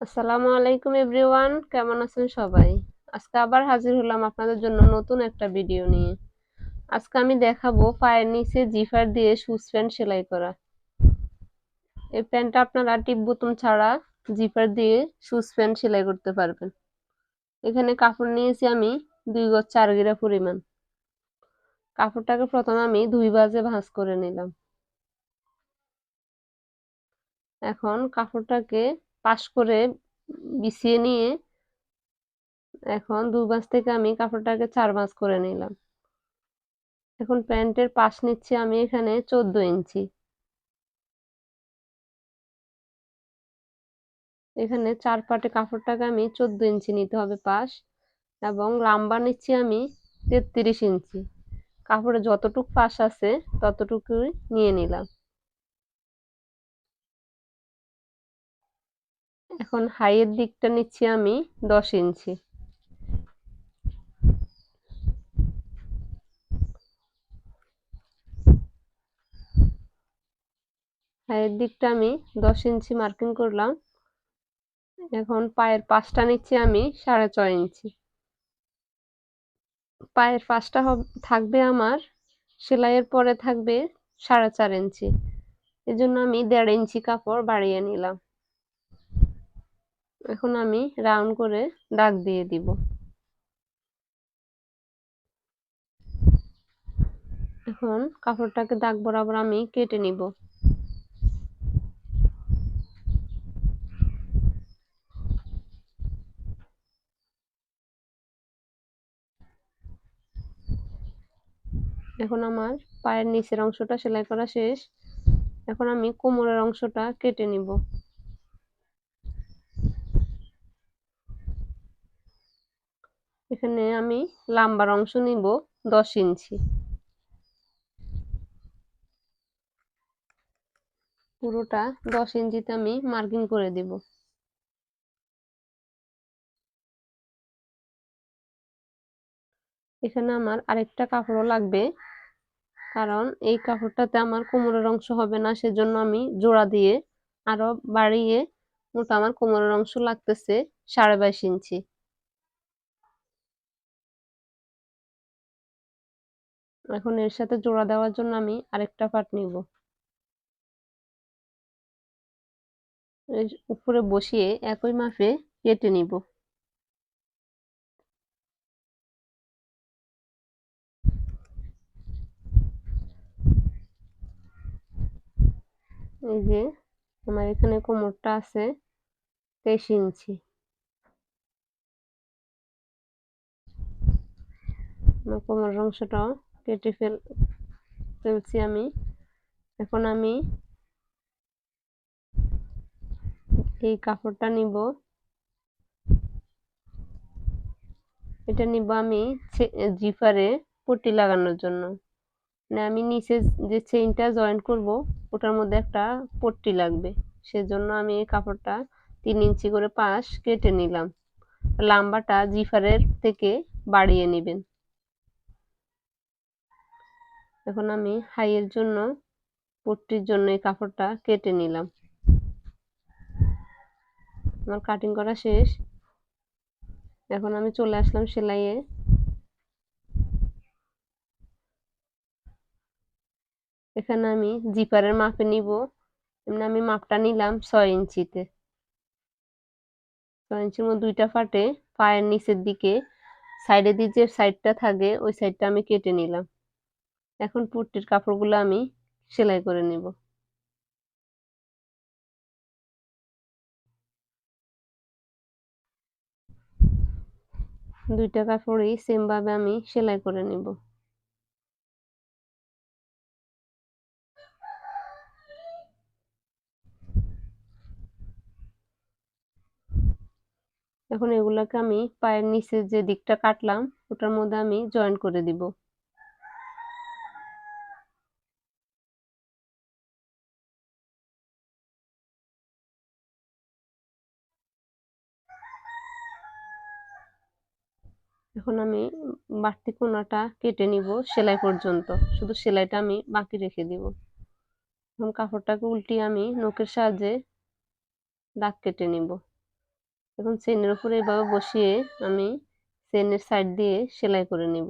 আসসালামু আলাইকুম এভরিওয়ান, কেমন আছেন সবাই? আজকে আবার হাজির হলাম আপনাদের জন্য নতুন একটা ভিডিও নিয়ে। আজকে আমি দেখাবো পায়ের নিচে জিফার দিয়ে শুজ প্যান্ট সেলাই করা। এই প্যান্টটা আপনারা টিপ বোতাম ছাড়া জিফার দিয়ে শুজ প্যান্ট সেলাই করতে পারবেন। এখানে কাপড় নিয়েছি আমি 2 গজ 4 গিরা পরিমাণ। কাপড়টাকে প্রথমে আমি 2 ভাঁজে ভাঁজ করে নিলাম। এখন কাপড়টাকে পাশ করে বিছিয়ে নিয়ে এখন 2 ভাঁজ থেকে আমি কাপড়টাকে 4 ভাঁজ করে নিলাম। এখন প্যান্টের পাশ নিচ্ছি আমি এখানে 14 ইঞ্চি। এখানে 4 পাটে কাপড়টাকে আমি 14 ইঞ্চি নিতে হবে পাশ, এবং লাম্বা নিচ্ছি আমি 33 ইঞ্চি। কাপড়ে যতটুক পাশ আছে ততটুকুই নিয়ে নিলাম। এখন হাইয়ের দিকটা নিচ্ছি আমি 10 ইঞ্চি। হাইয়ের দিকটা আমি 10 ইঞ্চি মার্কিং করলাম। এখন পায়ের পাশটা নিচ্ছি আমি 6.5 ইঞ্চি। পায়ের পাশটা থাকবে আমার সেলাইয়ের পরে থাকবে 4.5 ইঞ্চি। এজন্য আমি 1.5 ইঞ্চি কাপড় বাড়িয়ে নিলাম। এখন আমি রাউন্ড করে দাগ দিয়ে দিব। এখন কাপড়টাকে দাগ বরাবর আমি কেটে নিব। এখন আমার পায়ের নিচের অংশটা সেলাই করা শেষ। এখন আমি কোমরের অংশটা কেটে নিব। এখানে আমি লাম্বার অংশ নিব 10 ইঞ্চি। পুরোটা 10 ইঞ্চিতে আমি মার্কিং করে দিব। এখানে আমার আরেকটা কাপড়ও লাগবে, কারণ এই কাপড়টাতে আমার কোমরের অংশ হবে না, সেজন্য আমি জোড়া দিয়ে আরো বাড়িয়ে মোট আমার কোমরের অংশ লাগতেছে 22.5 ইঞ্চি। এখন এর সাথে জোড়া দেওয়ার জন্য আমি আরেকটা পাট নিব। এর উপরে বসিয়ে একই মাপে কেটে নিব। এই যে আমার এখানে কোমরটা আছে 23 ইঞ্চি। আমার কোমরের অংশটাও কেটে ফেলছি আমি। এখন আমি এই কাপড়টা নিব। এটা নিব আমি জিপারে পট্টি লাগানোর জন্য। মানে আমি নিচে যে চেইনটা জয়েন করব ওটার মধ্যে একটা পট্টি লাগবে, সেজন্য আমি এই কাপড়টা 3 ইঞ্চি করে পাশ কেটে নিলাম। লাম্বাটা জিফারের থেকে বাড়িয়ে নেবেন। এখন আমি হাইয়ের জন্য পট্টির জন্য এই কাপড়টা কেটে নিলাম। আমার কাটিং করা শেষ। এখন আমি চলে আসলাম সেলাইয়ে। এখানে আমি জিপারের মাপে নিব। এমনি আমি মাপটা নিলাম 6 ইঞ্চিতে। 6 ইঞ্চির মধ্যে দুইটা ফাটে পায়ের নিচের দিকে সাইডে দিয়ে যে সাইডটা থাকে ওই সাইডটা আমি কেটে নিলাম। এখন পট্টির কাপড়গুলো আমি সেলাই করে নিব। দুইটা কাপড়ই সেম ভাবে আমি সেলাই করে নিব। এখন এগুলাকে আমি পায়ের নিচের যে দিকটা কাটলাম ওটার মধ্যে আমি জয়েন করে দিব। এখন আমি বাড়তি কোনাটা কেটে নিব সেলাই পর্যন্ত, শুধু সেলাইটা আমি বাকি রেখে দিব। এখন কাপড়টাকে উল্টিয়ে আমি নখের সাহায্যে দাগ কেটে নিব। এখন চেনের উপরে এভাবে বসিয়ে আমি চেনের সাইড দিয়ে সেলাই করে নিব।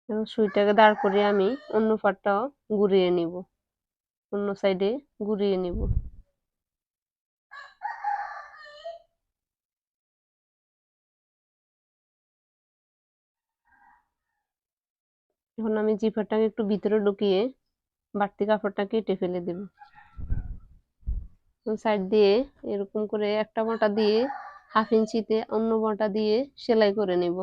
এবং সুইটাকে দাঁড় করিয়ে আমি অন্য পাটটাও ঘুরিয়ে নিব, অন্য সাইডে ঘুরিয়ে নিব। এখন আমি জিপারটাকে একটু ভিতরে ঢুকিয়ে বাড়তি কাপড়টা কেটে ফেলে দেব। সাইড দিয়ে এরকম করে একটা মোটা দিয়ে 1/2 ইঞ্চিতে অন্য মোটা দিয়ে সেলাই করে নেব।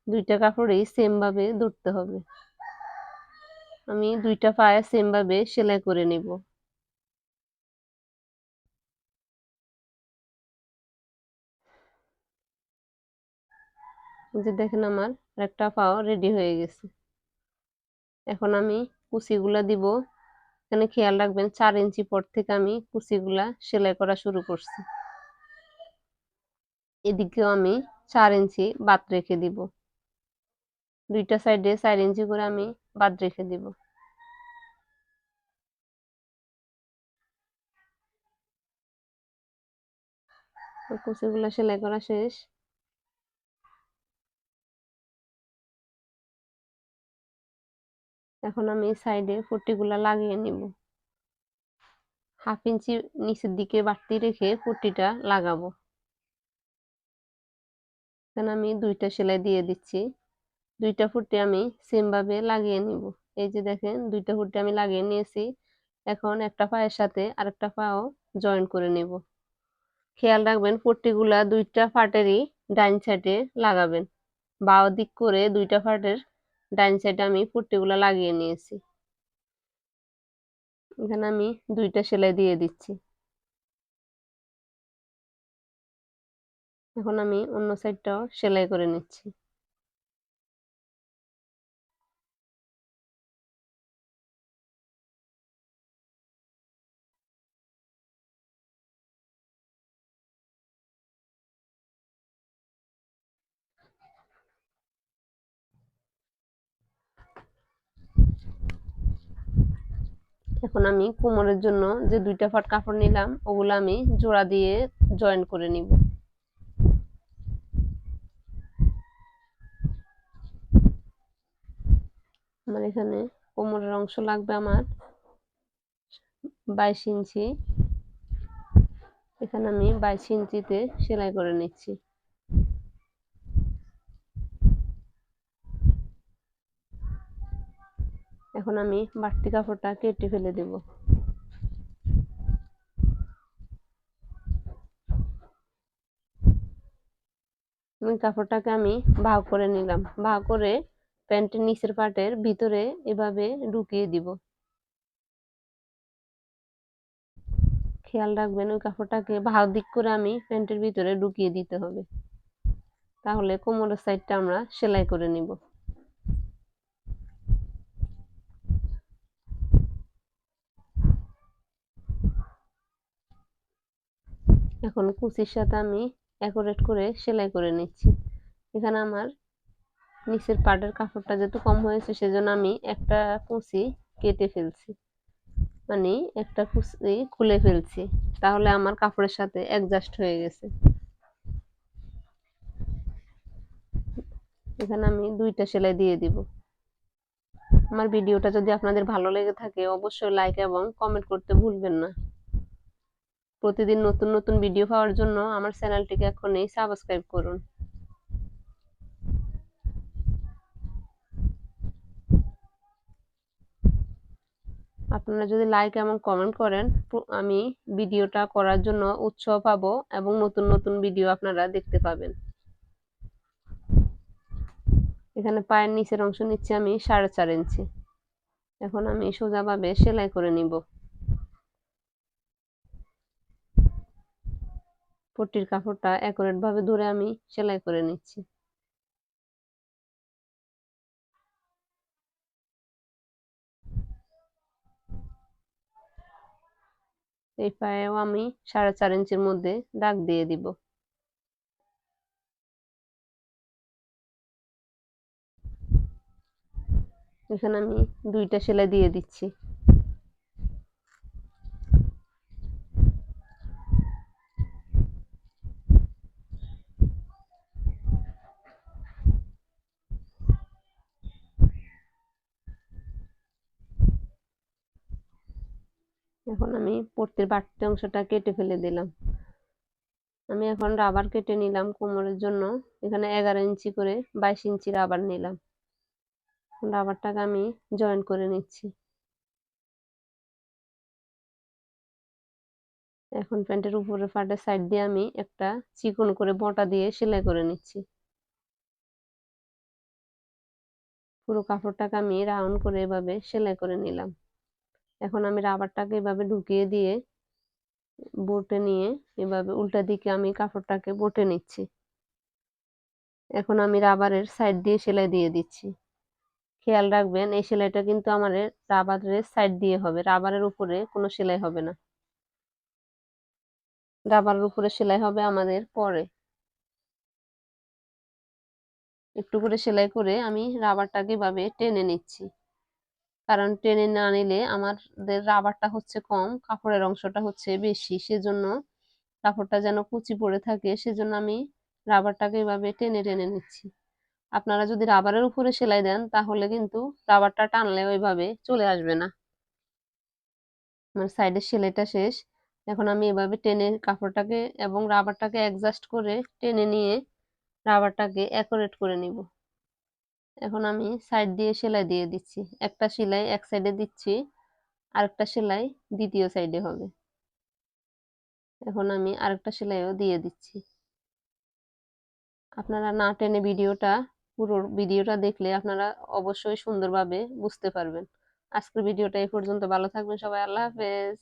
দুইটা কাপড়ই সেম ভাবে ধরতে হবে। আমি দুইটা পায়ে সেম ভাবে সেলাই করে নেব। যে দেখেন আমার একটা পাও রেডি হয়ে গেছে। এখন আমি কুচিগুলা দিব। এখানে খেয়াল রাখবেন 4 ইঞ্চি পর থেকে আমি কুচিগুলা সেলাই করা শুরু করছি। এদিকেও আমি 4 ইঞ্চি বাদ রেখে দিব। দুইটা সাইডে 4 ইঞ্চি করে আমি বাদ রেখে দিব। কুচিগুলা সেলাই করা শেষ। এখন আমি সাইডে পট্টিগুলা লাগিয়ে নিব। 1/2 ইঞ্চি নিচের দিকে বাড়তি রেখে পট্টিটা লাগাবো। এখানে আমি দুইটা সেলাই দিয়ে দিচ্ছি। দুইটা পট্টি আমি সেম ভাবে লাগিয়ে নিব। এই যে দেখেন দুইটা পট্টি আমি লাগিয়ে নিয়েছি। এখন একটা পায়ের সাথে আরেকটা পাও জয়েন করে নেব। খেয়াল রাখবেন পট্টিগুলা দুইটা পাটেরই ডাইন সাইডে লাগাবেন। বাঁ দিক করে দুইটা পাটের ডাইন সাইডে আমি পট্টিগুলা লাগিয়ে নিয়েছি। এখানে আমি দুইটা সেলাই দিয়ে দিচ্ছি। এখন আমি অন্য সাইডটাও সেলাই করে নিচ্ছি। এখন আমি কোমরের জন্য যে দুইটা পাট কাপড় নিলাম ওগুলো আমি জোড়া দিয়ে জয়েন করে নিব। আমার এখানে কোমরের অংশ লাগবে আমার 22 ইঞ্চি। এখানে আমি 22 ইঞ্চিতে সেলাই করে নিচ্ছি। এখন আমি বাড়তি কাপড়টা কেটে ফেলে দেব। কাপড়টাকে আমি ভাগ করে নিলাম। ভাগ করে প্যান্টের নিচের পাটের ভিতরে এভাবে ঢুকিয়ে দিব। খেয়াল রাখবেন ওই কাপড়টাকে ভাগ দিক করে আমি প্যান্টের ভিতরে ঢুকিয়ে দিতে হবে। তাহলে কোমরের সাইডটা আমরা সেলাই করে নিব। এখন কুচির সাথে আমি অ্যাকুরেট করে সেলাই করে নিচ্ছি। এখানে আমার নিচের পাটের কাপড়টা যেহেতু কম হয়েছে সেজন্য আমি একটা কুচি কেটে ফেলছি, মানে একটা কুচি খুলে ফেলছি। তাহলে আমার কাপড়ের সাথে অ্যাডজাস্ট হয়ে গেছে। এখানে আমি দুইটা সেলাই দিয়ে দিব। আমার ভিডিওটা যদি আপনাদের ভালো লেগে থাকে অবশ্যই লাইক এবং কমেন্ট করতে ভুলবেন না। প্রতিদিন নতুন নতুন ভিডিও পাওয়ার জন্য আমার চ্যানেলটিকে এখনই সাবস্ক্রাইব করুন। আপনারা যদি লাইক এবং কমেন্ট করেন আমি ভিডিওটা করার জন্য উৎসাহ পাবো এবং নতুন নতুন ভিডিও আপনারা দেখতে পাবেন। এখানে পায়ের নিচের অংশ নিচ্ছি আমি 4.5 ইঞ্চি। এখন আমি সোজাভাবে সেলাই করে নিব। পট্টির কাপড়টা অ্যাকুরেট ভাবে ধরে আমি সেলাই করে নিচ্ছি। এই পায়েও আমি 4.5 ইঞ্চির মধ্যে দাগ দিয়ে দিব। এখানে আমি 2টা সেলাই দিয়ে দিচ্ছি। এখন আমি পট্টির বাড়তি অংশটা কেটে ফেলে দিলাম। আমি এখন রাবার কেটে নিলাম কোমরের জন্য। এখানে 11 ইঞ্চি করে 22 ইঞ্চি রাবার নিলাম। রাবারটাকে আমি জয়েন করে নিচ্ছি। এখন প্যান্টের উপরের পার্টের সাইড দিয়ে আমি একটা চিকন করে বটা দিয়ে সেলাই করে নিচ্ছি। পুরো কাপড়টাকে আমি রাউন্ড করে এভাবে সেলাই করে নিলাম। এখন আমি রাবারটাকে এভাবে ঢুকিয়ে দিয়ে বটে নিয়ে এভাবে উল্টা দিকে আমি কাপড়টাকে বটে নিচ্ছি। এখন আমি রাবারের সাইড দিয়ে সেলাই দিয়ে দিচ্ছি। খেয়াল রাখবেন এই সেলাইটা কিন্তু আমাদের রাবারের সাইড দিয়ে হবে, রাবারের উপরে কোনো সেলাই হবে না। রাবারের উপরে সেলাই হবে আমাদের পরে। একটু করে সেলাই করে আমি রাবারটাকে এভাবে টেনে নিচ্ছি, কারণ টেনে না নিলে আমাদের রাবারটা হচ্ছে কম, কাপড়ের অংশটা হচ্ছে বেশি, সেজন্য কাপড়টা যেন কুচি পড়ে থাকে, সেজন্য আমি রাবারটাকে এভাবে টেনে টেনে নিচ্ছি। আপনারা যদি রাবারের উপরে সেলাই দেন তাহলে কিন্তু রাবারটা টানলে ওইভাবে চলে আসবে না। আমার সাইডের সেলাইটা শেষ। এখন আমি এভাবে টেনে কাপড়টাকে এবং রাবারটাকে অ্যাডজাস্ট করে টেনে নিয়ে রাবারটাকে অ্যাকুরেট করে নিব। এখন আমি সাইড দিয়ে সেলাই দিয়ে দিচ্ছি। একটা সেলাই এক সাইডে দিচ্ছি, আরেকটা সেলাই দ্বিতীয় সাইডে হবে। এখন আমি আরেকটা সেলাইও দিয়ে দিচ্ছি। আপনারা না টেনে পুরো ভিডিওটা দেখলে আপনারা অবশ্যই সুন্দরভাবে বুঝতে পারবেন। আজকের ভিডিওটা এই পর্যন্ত। ভালো থাকবেন সবাই। আল্লাহ হাফেজ।